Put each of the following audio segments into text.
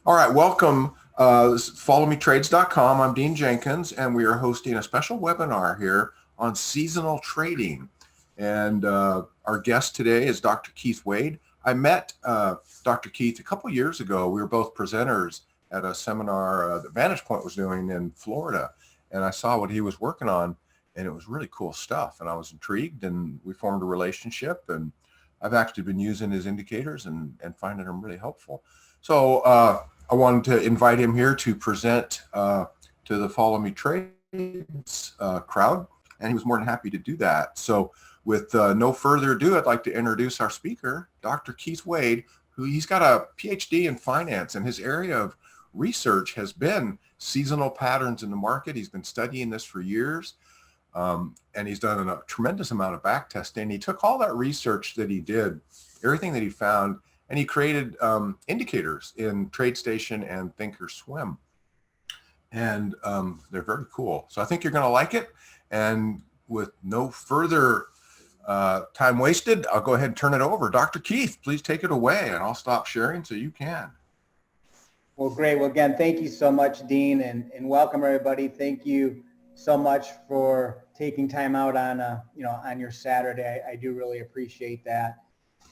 All right, welcome. This is followmetrades.com. I'm Dean Jenkins, and we are hosting a special webinar here on seasonal trading. And our guest today is Dr. Keith Wade. I met Dr. Keith a couple years ago. We were both presenters at a seminar that Vantage Point was doing in Florida, and I saw what he was working on, and it was really cool stuff. And I was intrigued, and we formed a relationship. And I've actually been using his indicators and finding them really helpful. So I wanted to invite him here to present to the Follow Me Trades crowd, and he was more than happy to do that. So with no further ado, I'd like to introduce our speaker, Dr. Keith Wade, who he's got a PhD in finance, and his area of research has been seasonal patterns in the market. He's been studying this for years, and he's done a tremendous amount of back testing. He took all that research that he did, everything that he found, and he created indicators in TradeStation and Thinkorswim. And they're very cool. So I think you're going to like it. And with no further time wasted, I'll go ahead and turn it over. Dr. Keith, please take it away, and I'll stop sharing so you can. Well, great. Well, again, thank you so much, Dean, and welcome everybody. Thank you so much for taking time out on on your Saturday. I do really appreciate that.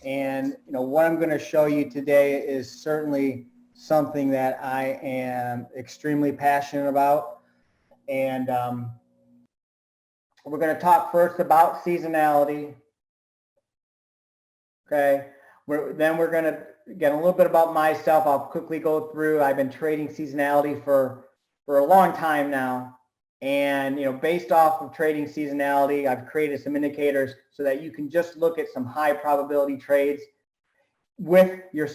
And what I'm going to show you today is certainly something that I am extremely passionate about. And we're going to talk first about seasonality. Okay. Then we're going to get a little bit about myself. I'll quickly go through. I've been trading seasonality for a long time now. And, based off of trading seasonality, I've created some indicators so that you can just look at some high probability trades with your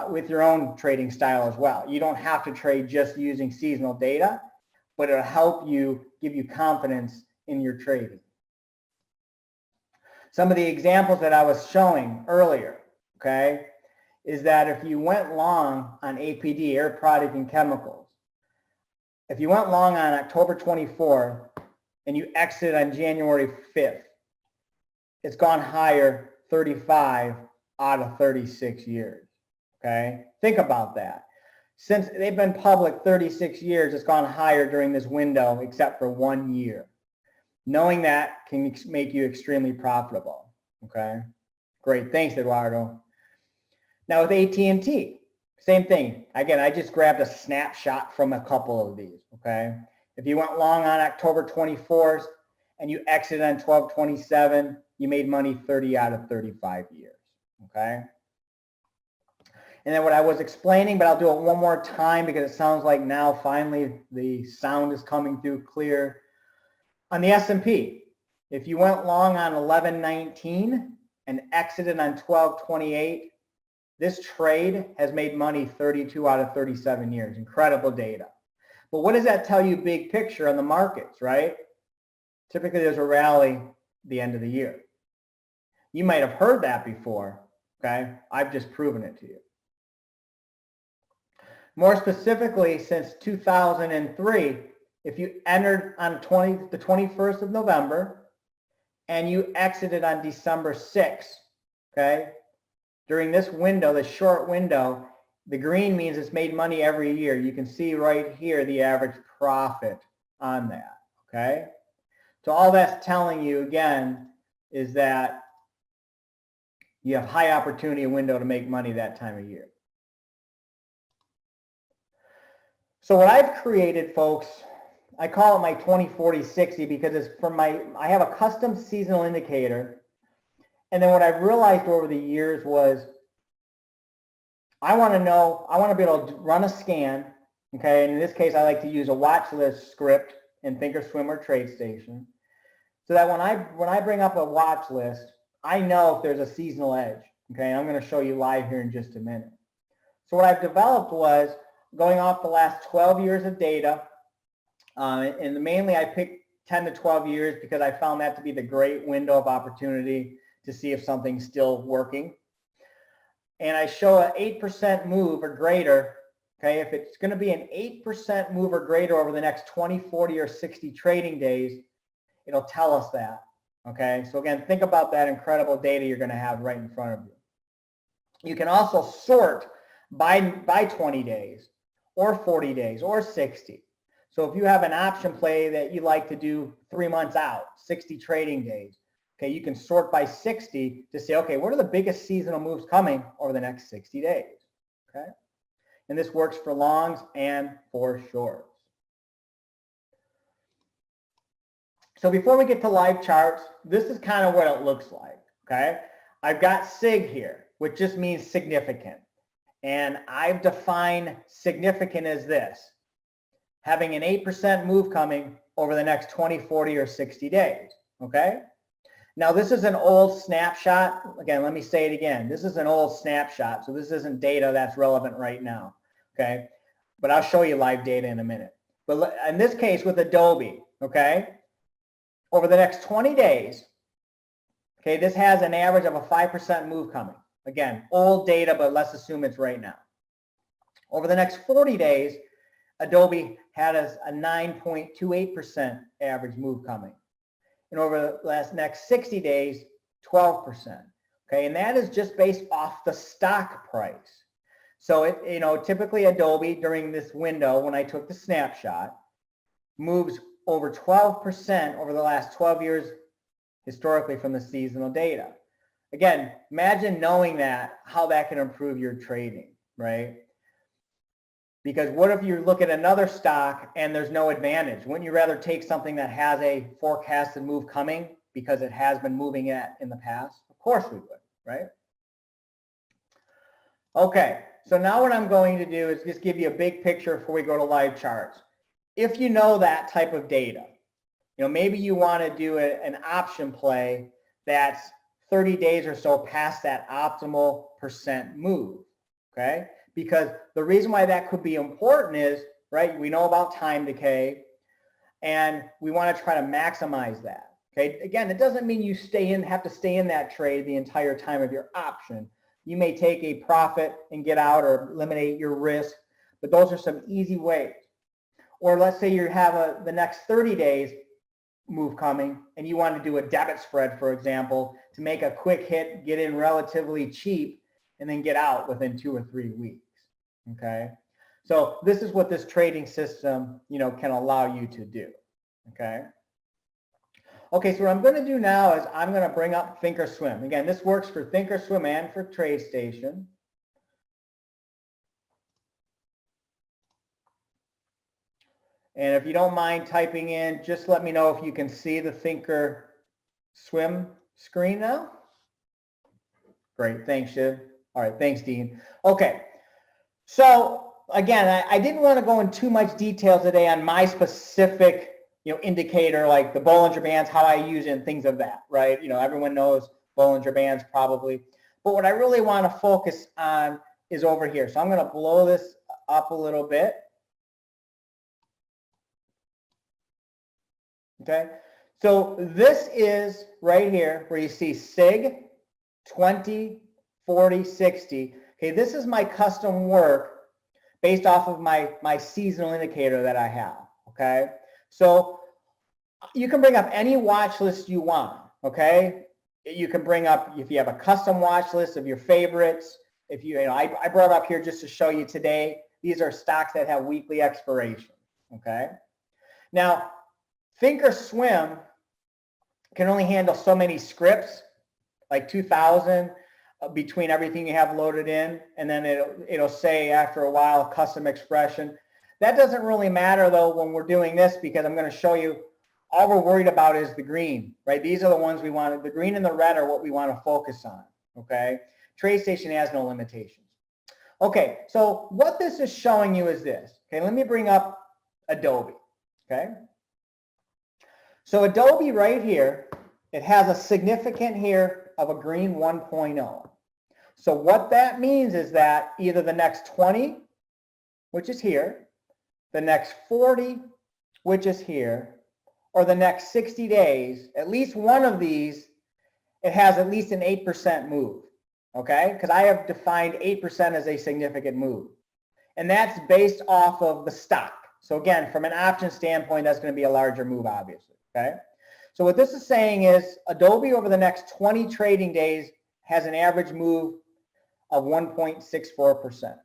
with your own trading style as well. You don't have to trade just using seasonal data, but it'll help you, give you confidence in your trading. Some of the examples that I was showing earlier, okay, is that if you went long on APD, air product and chemicals, if you went long on October 24th and you exited on January 5th, it's gone higher 35 out of 36 years, okay? Think about that. Since they've been public 36 years, it's gone higher during this window except for 1 year. Knowing that can make you extremely profitable, okay? Great, thanks, Eduardo. Now with AT&T, same thing. Again, I just grabbed a snapshot from a couple of these, okay? If you went long on October 24th and you exited on 12/27, you made money 30 out of 35 years, okay? And then what I was explaining, but I'll do it one more time because it sounds like now finally the sound is coming through clear. On the S&P, if you went long on 11/19 and exited on 12/28, this trade has made money 32 out of 37 years. Incredible data. But what does that tell you big picture on the markets, right? Typically there's a rally at the end of the year. You might have heard that before, okay? I've just proven it to you. More specifically, since 2003, if you entered on the 21st of November and you exited on December 6th, okay? During this window, the short window, the green means it's made money every year. You can see right here the average profit on that, okay? So all that's telling you, again, is that you have high opportunity window to make money that time of year. So what I've created, folks, I call it my 20-40-60 because it's from I have a custom seasonal indicator. And then what I've realized over the years was I want to be able to run a scan, okay? And in this case, I like to use a watch list script in Thinkorswim or TradeStation so that when I bring up a watch list, I know if there's a seasonal edge, okay? I'm going to show you live here in just a minute. So what I've developed was going off the last 12 years of data, and mainly I picked 10 to 12 years because I found that to be the great window of opportunity to see if something's still working. And I show an 8% move or greater, okay? If it's going to be an 8% move or greater over the next 20, 40, or 60 trading days, it'll tell us that, okay? So again, think about that incredible data you're going to have right in front of you. You can also sort by 20 days or 40 days or 60. So if you have an option play that you like to do 3 months out, 60 trading days, okay, you can sort by 60 to say, okay, what are the biggest seasonal moves coming over the next 60 days, okay? And this works for longs and for shorts. So before we get to live charts, this is kind of what it looks like, okay? I've got SIG here, which just means significant. And I've defined significant as this, having an 8% move coming over the next 20, 40, or 60 days, okay? Now, this is an old snapshot. Again, let me say it again. This is an old snapshot, so this isn't data that's relevant right now, okay? But I'll show you live data in a minute. But in this case with Adobe, okay, over the next 20 days, okay, this has an average of a 5% move coming. Again, old data, but let's assume it's right now. Over the next 40 days, Adobe had a 9.28% average move coming. And over the next 60 days, 12%. Okay, and that is just based off the stock price. So it, typically Adobe during this window, when I took the snapshot, moves over 12% over the last 12 years historically from the seasonal data. Again, imagine knowing that, how that can improve your trading, right? Because what if you look at another stock and there's no advantage? Wouldn't you rather take something that has a forecasted move coming because it has been moving it in the past? Of course we would, right? Okay, so now what I'm going to do is just give you a big picture before we go to live charts. If you know that type of data, maybe you want to do an option play that's 30 days or so past that optimal percent move, okay? Because the reason why that could be important is, right, we know about time decay, and we want to try to maximize that, okay? Again, it doesn't mean you have to stay in that trade the entire time of your option. You may take a profit and get out or eliminate your risk, but those are some easy ways. Or let's say you have the next 30 days move coming and you want to do a debit spread, for example, to make a quick hit, get in relatively cheap, and then get out within 2 or 3 weeks, okay? So this is what this trading system, can allow you to do, okay? Okay, so what I'm going to do now is I'm going to bring up Thinkorswim. Again, this works for Thinkorswim and for TradeStation. And if you don't mind typing in, just let me know if you can see the Thinkorswim screen now. Great, thanks, Shiv. All right, thanks, Dean. Okay, so again, I didn't want to go in too much detail today on my specific, indicator, like the Bollinger Bands, how I use it and things of that, right? Everyone knows Bollinger Bands probably. But what I really want to focus on is over here. So I'm going to blow this up a little bit. Okay, so this is right here where you see SIG 20, 40, 60. Okay, this is my custom work based off of my seasonal indicator that I have. Okay, so you can bring up any watch list you want. Okay, you can bring up, if you have a custom watch list of your favorites. If I brought up here just to show you today, these are stocks that have weekly expiration. Okay, now Thinkorswim can only handle so many scripts, like 2,000 between everything you have loaded in, and then it'll say after a while custom expression. That doesn't really matter though when we're doing this, because I'm going to show you all we're worried about is the green, right? These are the ones we want. The green and the red are what we want to focus on, okay? TradeStation has no limitations. Okay, so what this is showing you is this. Okay, let me bring up Adobe, okay? So Adobe right here, it has a significant here of a green 1.0. So what that means is that either the next 20, which is here, the next 40, which is here, or the next 60 days, at least one of these, it has at least an 8% move, okay? Because I have defined 8% as a significant move. And that's based off of the stock. So again, from an option standpoint, that's going to be a larger move, obviously. Okay, so what this is saying is Adobe over the next 20 trading days has an average move of 1.64%.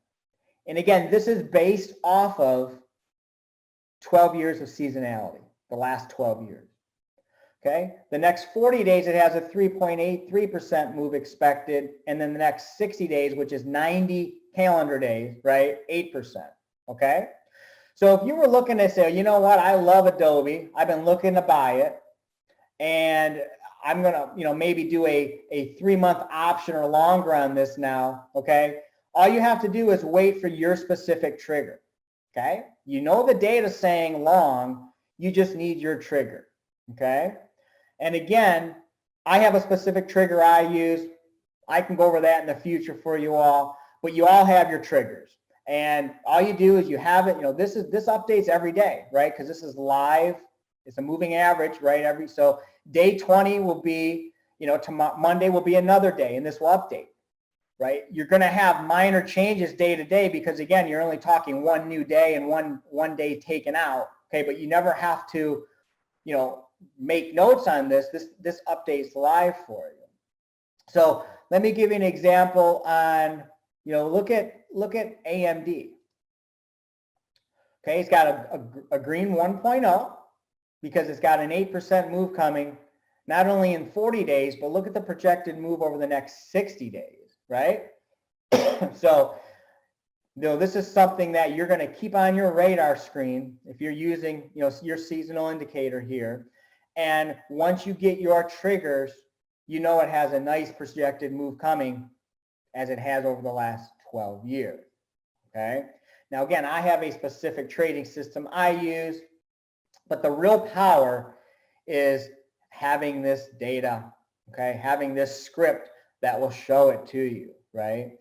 And again, this is based off of 12 years of seasonality, the last 12 years. Okay, the next 40 days, it has a 3.83% move expected. And then the next 60 days, which is 90 calendar days, right, 8%. Okay, so if you were looking to say, you know what, I love Adobe, I've been looking to buy it, and I'm going to, maybe do a 3-month option or longer on this now, okay, all you have to do is wait for your specific trigger. Okay, you know the data saying long, you just need your trigger. Okay, and again, I have a specific trigger I use. I can go over that in the future for you all, but you all have your triggers. And all you do is you have it, this updates every day, right? Because this is live. It's a moving average, right? So day 20 will be, Monday will be another day, and this will update, right? You're going to have minor changes day to day because, again, you're only talking one new day and one day taken out, okay? But you never have to, make notes on this. This updates live for you. So let me give you an example on, look at AMD. Okay, it's got a green 1.0 because it's got an 8% move coming, not only in 40 days, but look at the projected move over the next 60 days, right? So, this is something that you're going to keep on your radar screen if you're using, your seasonal indicator here. And once you get your triggers, it has a nice projected move coming as it has over the last 12 years, okay? Now, again, I have a specific trading system I use, but the real power is having this data, okay? Having this script that will show it to you, right?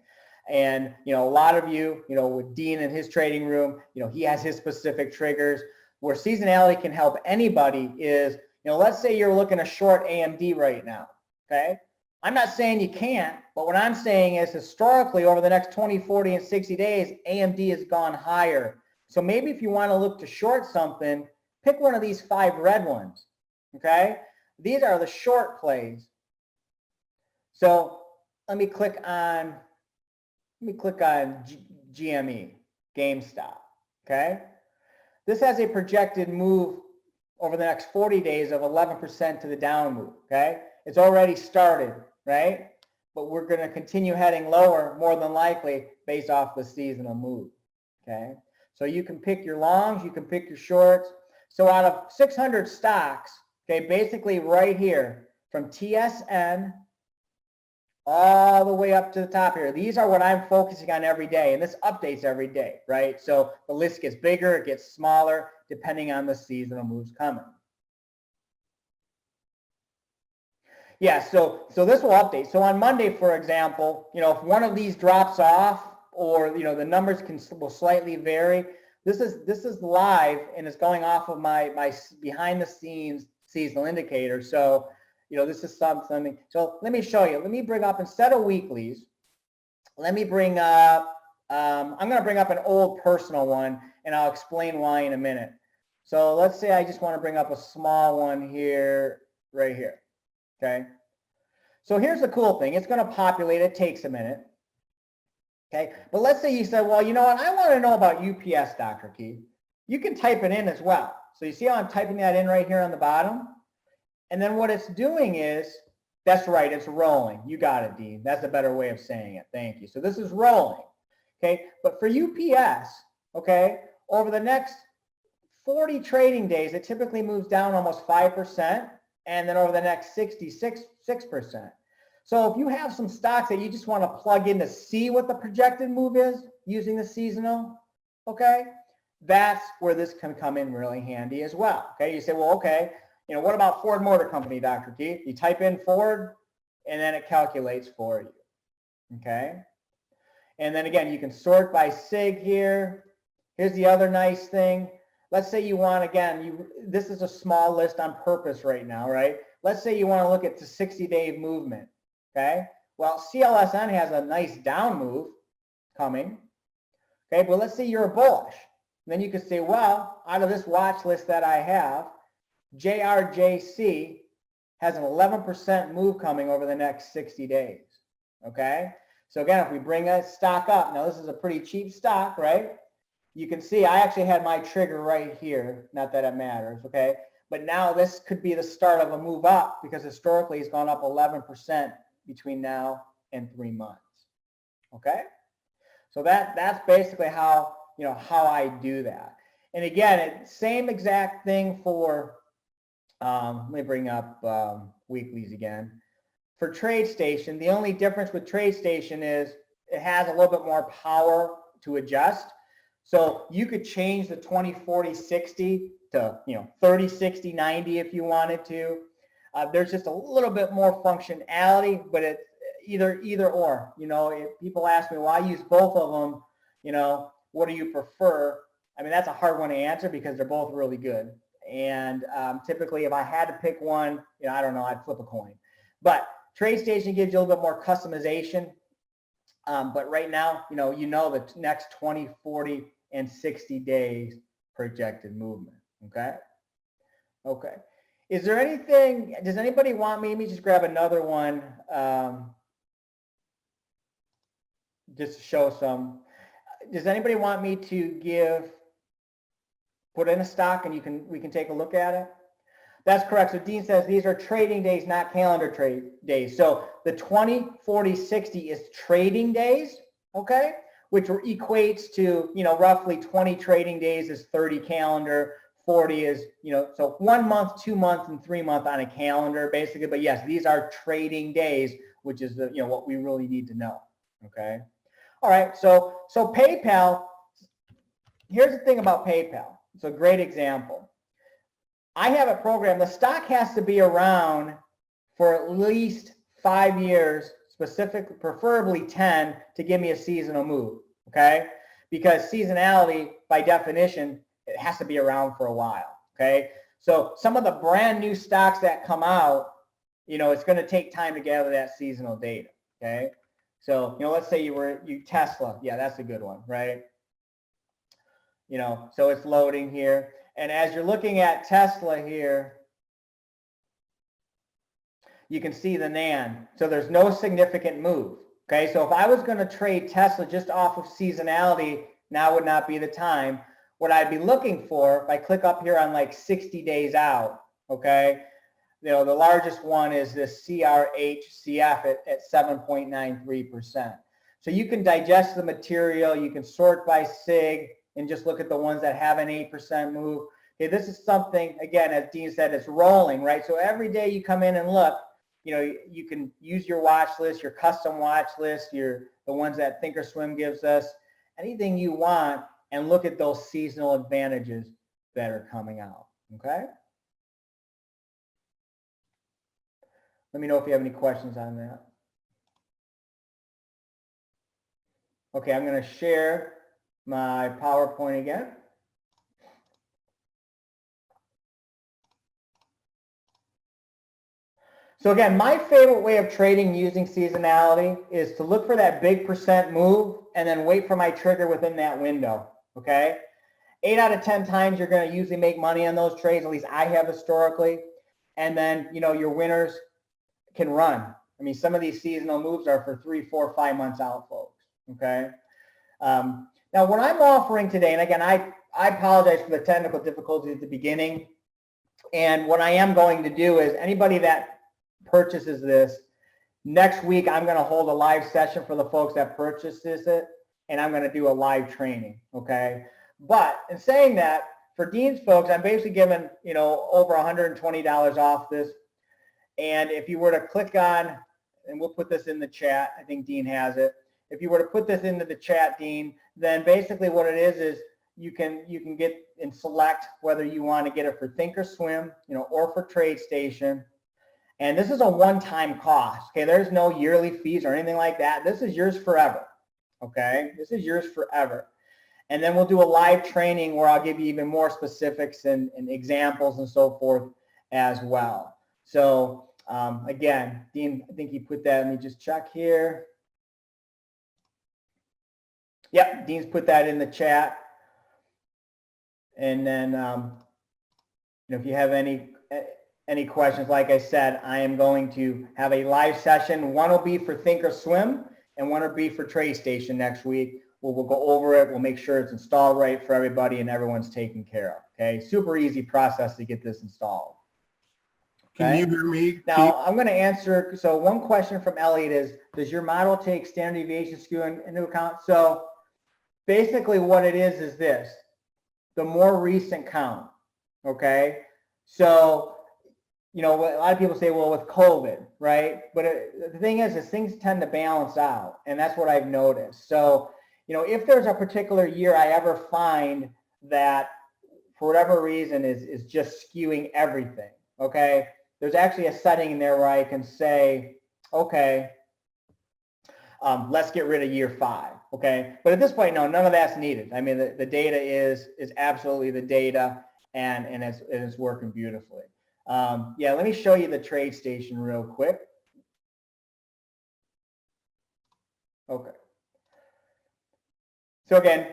And, a lot of you, with Dean in his trading room, he has his specific triggers. Where seasonality can help anybody is, let's say you're looking to short AMD right now, okay? I'm not saying you can't, but what I'm saying is historically over the next 20, 40, and 60 days, AMD has gone higher. So maybe if you want to look to short something, pick one of these 5 red ones, okay? These are the short plays. So let me click on GME, GameStop, okay? This has a projected move over the next 40 days of 11% to the down move, okay? It's already started, right? But we're going to continue heading lower more than likely based off the seasonal move, okay? So you can pick your longs, you can pick your shorts. So out of 600 stocks, okay, basically right here from TSN all the way up to the top here, these are what I'm focusing on every day, and this updates every day, right? So the list gets bigger, it gets smaller, depending on the seasonal moves coming. Yeah, so this will update. So on Monday, for example, if one of these drops off, or the numbers will slightly vary, this is live and it's going off of my behind the scenes seasonal indicator. So this is something. So let me show you. Let me bring up, instead of weeklies, let me bring up, I'm going to bring up an old personal one, and I'll explain why in a minute. So let's say I just want to bring up a small one here, right here. Okay. So here's the cool thing. It's going to populate. It takes a minute. Okay. But let's say you said, well, you know what? I want to know about UPS, Dr. Keith. You can type it in as well. So you see how I'm typing that in right here on the bottom? And then what it's doing is, that's right, it's rolling. You got it, Dean. That's a better way of saying it. Thank you. So this is rolling. Okay. But for UPS, okay, over the next 40 trading days, it typically moves down almost 5%, and then over the next 60, 6%. So if you have some stocks that you just want to plug in to see what the projected move is using the seasonal, okay, that's where this can come in really handy as well. Okay, you say, well, okay, what about Ford Motor Company, Dr. Keith? You type in Ford, and then it calculates for you, okay? And then again, you can sort by SIG here. Here's the other nice thing. Let's say you want, again, this is a small list on purpose right now, right? Let's say you want to look at the 60-day movement, okay? Well, CLSN has a nice down move coming, okay? But let's say you're bullish. Then you could say, well, out of this watch list that I have, JRJC has an 11% move coming over the next 60 days, okay? So again, if we bring a stock up, now this is a pretty cheap stock, right? You can see I actually had my trigger right here. Not that it matters, okay? But now this could be the start of a move up because historically it's gone up 11% between now and 3 months, okay? So that's basically how, how I do that. And again, same exact thing for, let me bring up weeklies again. For TradeStation, the only difference with TradeStation is it has a little bit more power to adjust. So you could change the 20, 40, 60 to 30, 60, 90 if you wanted to. There's just a little bit more functionality, but it's either or. If people ask me, well, I use both of them, what do you prefer? I mean, that's a hard one to answer because they're both really good. And typically, if I had to pick one, I don't know, I'd flip a coin. But TradeStation gives you a little bit more customization. But right now, the next 20, 40, and 60 days projected movement. Okay. Okay. Is there anything? Does anybody want me? Let me just grab another one, just to show some. Does anybody want me to put in a stock and we can take a look at it? That's correct. So Dean says these are trading days, not calendar trade days. So the 20, 40, 60 is trading days, okay? Which equates to, roughly 20 trading days is 30 calendar, 40 is, so 1 month, 2 month, and 3 month on a calendar basically. But yes, these are trading days, which is what we really need to know, okay? All right, so PayPal, here's the thing about PayPal. It's a great example. I have a program, the stock has to be around for at least 5 years, preferably 10, to give me a seasonal move, okay? Because seasonality, by definition, it has to be around for a while, okay? So some of the brand new stocks that come out, it's going to take time to gather that seasonal data, okay? So, let's say you Tesla, yeah, that's a good one, right? So it's loading here. And as you're looking at Tesla here, you can see the NAND. So there's no significant move. Okay, so if I was going to trade Tesla just off of seasonality, now would not be the time. What I'd be looking for, if I click up here on like 60 days out, okay, the largest one is this CRHCF at 7.93%. So you can digest the material, you can sort by SIG, and just look at the ones that have an 8% move. Okay, this is something, again, as Dean said, it's rolling, right? So every day you come in and look, you can use your watch list, your custom watch list, the ones that Thinkorswim gives us, anything you want, and look at those seasonal advantages that are coming out, okay? Let me know if you have any questions on that. Okay, I'm going to share my PowerPoint again. So again, my favorite way of trading using seasonality is to look for that big percent move and then wait for my trigger within that window, okay? 8 out of 10 times you're going to usually make money on those trades, at least I have historically. And then, your winners can run. I mean, some of these seasonal moves are for 3, 4, 5 months out, folks, okay? Now, what I'm offering today, and again, I apologize for the technical difficulties at the beginning. And what I am going to do is anybody that purchases this, next week I'm going to hold a live session for the folks that purchases it, and I'm going to do a live training, okay? But in saying that, for Dean's folks, I'm basically giving, over $120 off this. And if you were to click on, and we'll put this in the chat, I think Dean has it. If you were to put this into the chat, Dean, then basically what it is you can get and select whether you want to get it for Thinkorswim, or for TradeStation. And this is a one-time cost, okay? There's no yearly fees or anything like that. This is yours forever, okay? This is yours forever. And then we'll do a live training where I'll give you even more specifics and examples and so forth as well. So again, Dean, I think he put that, let me just check here. Yep, Dean's put that in the chat. And then, if you have any questions, like I said, I am going to have a live session. One will be for Thinkorswim, and when it'll be for TradeStation next week. We'll go over it. We'll make sure it's installed right for everybody and everyone's taken care of. Okay, super easy process to get this installed. Can you hear me, Keith? Now, I'm going to answer. So one question from Elliot is, does your model take standard deviation skew into account? So basically what it is this, the more recent count, okay? So, you know, a lot of people say, well, with COVID, right? But the thing is things tend to balance out, and that's what I've noticed. So, you know, if there's a particular year I ever find that for whatever reason is just skewing everything, okay? There's actually a setting in there where I can say, okay, let's get rid of year 5, okay? But at this point, no, none of that's needed. I mean, the data is absolutely the data, and it's working beautifully. Yeah, let me show you the TradeStation real quick. Okay. So again,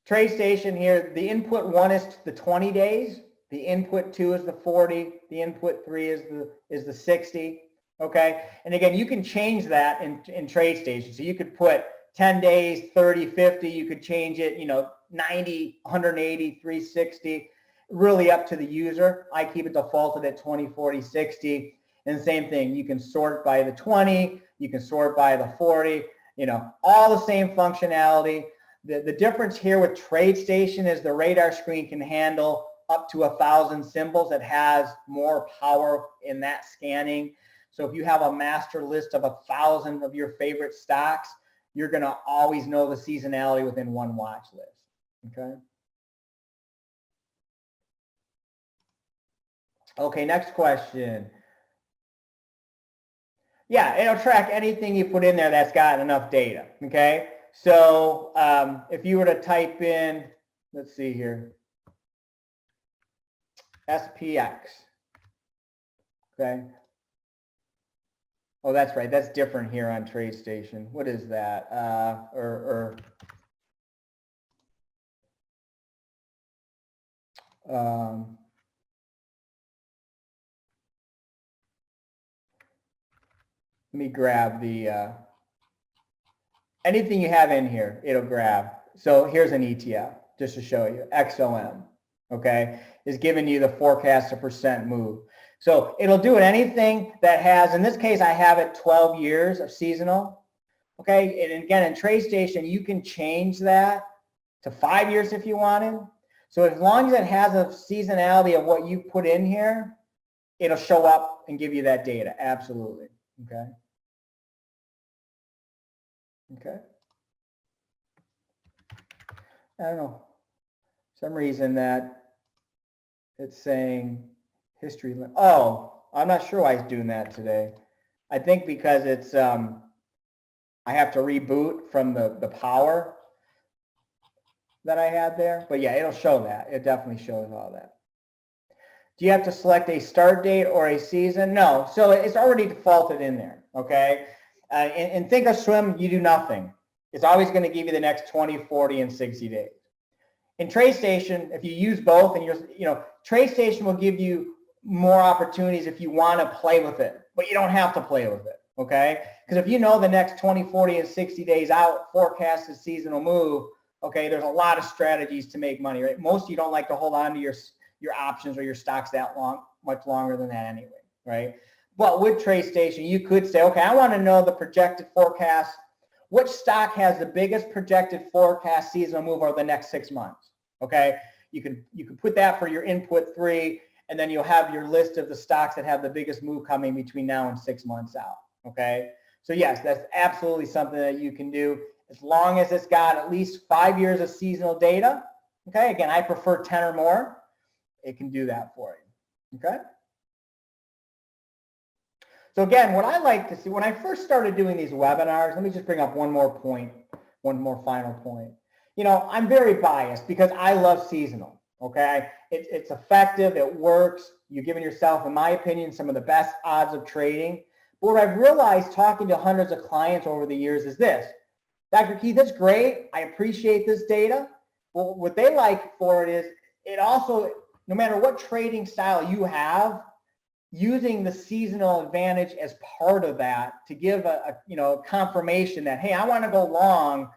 TradeStation here, the input 1 is the 20 days. The input 2 is the 40. The input 3 is the 60. Okay, and again, you can change that in TradeStation. So you could put 10 days, 30, 50. You could change it, you know, 90, 180, 360. Really up to the user. I keep it defaulted at 20, 40, 60. And the same thing, you can sort by the 20. You can sort by the 40. You know, all the same functionality. The difference here with TradeStation is the radar screen can handle up to 1,000 symbols. It has more power in that scanning. So if you have a master list of 1,000 of your favorite stocks, you're going to always know the seasonality within one watch list. Okay. Okay, next question. Yeah, it'll track anything you put in there that's got enough data. Okay. So if you were to type in, let's see here, SPX. Okay. Oh, that's right. That's different here on TradeStation. What is that? Let me grab the, anything you have in here, it'll grab. So here's an ETF, just to show you. XOM, okay, is giving you the forecasted percent move. So it'll do anything that has, in this case, I have it 12 years of seasonal. Okay, and again, in TradeStation, you can change that to 5 years if you wanted. So as long as it has a seasonality of what you put in here, it'll show up and give you that data. Absolutely. Okay. Okay. I don't know. Some reason that it's saying history. Oh, I'm not sure why it's doing that today. I think because it's I have to reboot from the power that I had there. But yeah, it'll show that. It definitely shows all that. Do you have to select a start date or a season? No. So it's already defaulted in there. Okay. In Thinkorswim, you do nothing. It's always going to give you the next 20, 40, and 60 days. In TradeStation, if you use both, and TradeStation will give you more opportunities if you want to play with it, but you don't have to play with it, okay? Because if you know the next 20, 40, and 60 days out forecasted seasonal move, okay, there's a lot of strategies to make money, right? Most of you don't like to hold on to your options or your stocks that long, much longer than that anyway, right? But with TradeStation, you could say, okay, I want to know the projected forecast. Which stock has the biggest projected forecast seasonal move over the next 6 months? Okay, you can put that for your input 3, and then you'll have your list of the stocks that have the biggest move coming between now and 6 months out. Okay, so yes, that's absolutely something that you can do as long as it's got at least 5 years of seasonal data. Okay, again, I prefer 10 or more. It can do that for you. Okay. So again, what I like to see, when I first started doing these webinars, let me just bring up one more point, one more final point. I'm very biased because I love seasonal, okay? It's effective, it works. You're giving yourself, in my opinion, some of the best odds of trading. But what I've realized talking to hundreds of clients over the years is this. Dr. Keith, that's great. I appreciate this data. Well, what they like for it is, it also, no matter what trading style you have, using the seasonal advantage as part of that to give a confirmation that, hey, I want to go long.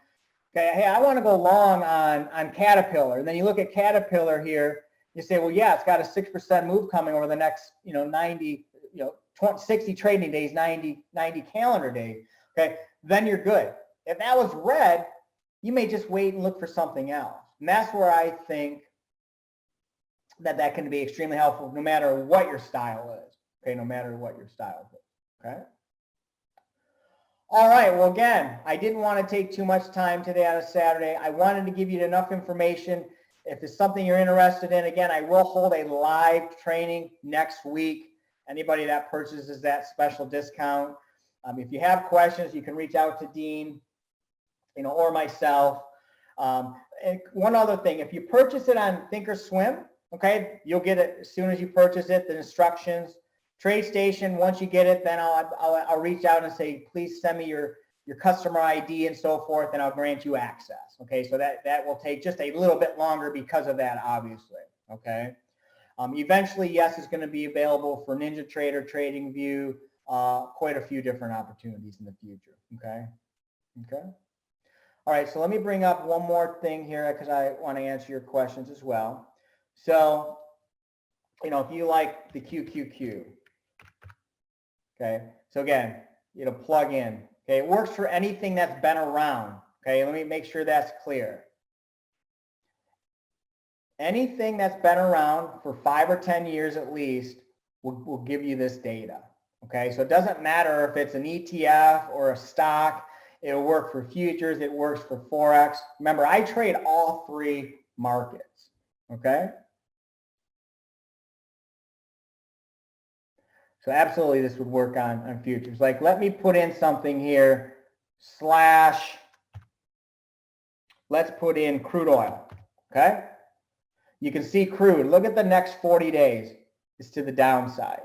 Okay, hey, I want to go long on Caterpillar. And then you look at Caterpillar here, you say, well, yeah, it's got a 6% move coming over the next, 60 trading days, 90 calendar days. Okay, then you're good. If that was red, you may just wait and look for something else. And that's where I think that can be extremely helpful no matter what your style is. Okay, no matter what your style is. Okay. All right, well, again, I didn't want to take too much time today on a Saturday. I wanted to give you enough information. If it's something you're interested in, again, I will hold a live training next week. Anybody that purchases that special discount. If you have questions, you can reach out to Dean, or myself. And one other thing, if you purchase it on Thinkorswim, okay, you'll get it as soon as you purchase it, the instructions. TradeStation, once you get it, then I'll reach out and say, please send me your customer ID and so forth, and I'll grant you access. Okay, so that will take just a little bit longer because of that, obviously. Okay. Eventually, yes, it's going to be available for NinjaTrader, TradingView, quite a few different opportunities in the future. Okay. Okay. All right, so let me bring up one more thing here because I want to answer your questions as well. So, if you like the QQQ, okay, so again, plug in. Okay, it works for anything that's been around. Okay, let me make sure that's clear. Anything that's been around for 5 or 10 years at least will give you this data. Okay, so it doesn't matter if it's an ETF or a stock. It'll work for futures. It works for Forex. Remember, I trade all three markets. Okay. So absolutely this would work on futures. Like, let me put in something here, / let's put in crude oil. Okay. You can see crude. Look at the next 40 days. It's to the downside.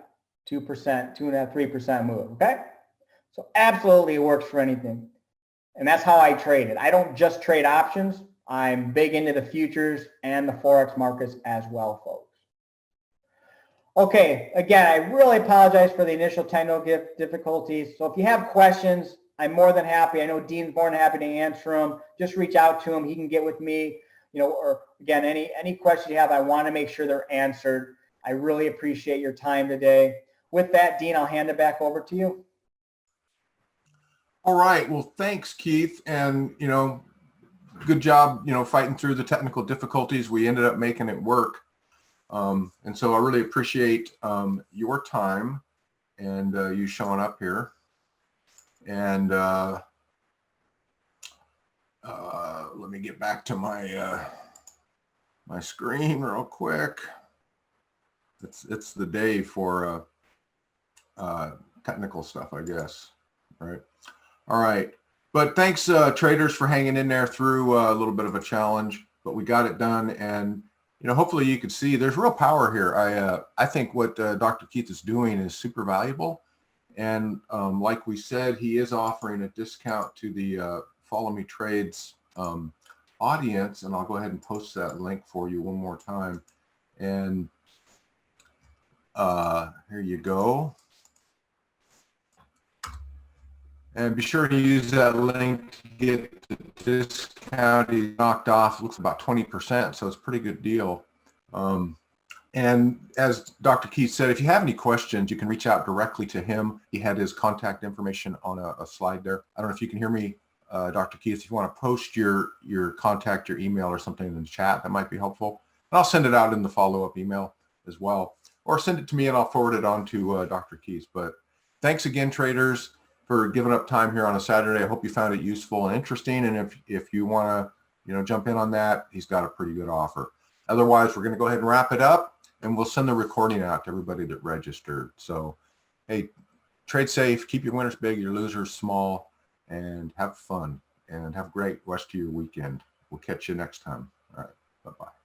2%, 2.5%, 3% move. Okay. So absolutely it works for anything. And that's how I trade it. I don't just trade options. I'm big into the futures and the Forex markets as well, folks. Okay, again, I really apologize for the initial technical difficulties. So if you have questions, I'm more than happy. I know Dean's more than happy to answer them. Just reach out to him. He can get with me, or again, any questions you have, I want to make sure they're answered. I really appreciate your time today. With that, Dean, I'll hand it back over to you. All right. Well, thanks, Keith. And, good job, fighting through the technical difficulties. We ended up making it work. And so I really appreciate your time and you showing up here. And let me get back to my my screen real quick. It's the day for technical stuff, I guess. Right. All right. But thanks, traders, for hanging in there through a little bit of a challenge, but we got it done. And hopefully you can see there's real power here. I think what Dr. Keith is doing is super valuable. And like we said, he is offering a discount to the Follow Me Trades audience. And I'll go ahead and post that link for you one more time. And here you go. And be sure to use that link to get the discount. He knocked off, looks about 20%, so it's a pretty good deal. And as Dr. Keith said, if you have any questions, you can reach out directly to him. He had his contact information on a slide there. I don't know if you can hear me, Dr. Keith. If you want to post your contact, your email or something in the chat, that might be helpful. And I'll send it out in the follow-up email as well. Or send it to me and I'll forward it on to Dr. Keith. But thanks again, traders, for giving up time here on a Saturday. I hope you found it useful and interesting. And if you want to, jump in on that, he's got a pretty good offer. Otherwise, we're going to go ahead and wrap it up, and we'll send the recording out to everybody that registered. So, hey, trade safe, keep your winners big, your losers small, and have fun. And have a great rest of your weekend. We'll catch you next time. All right, bye-bye.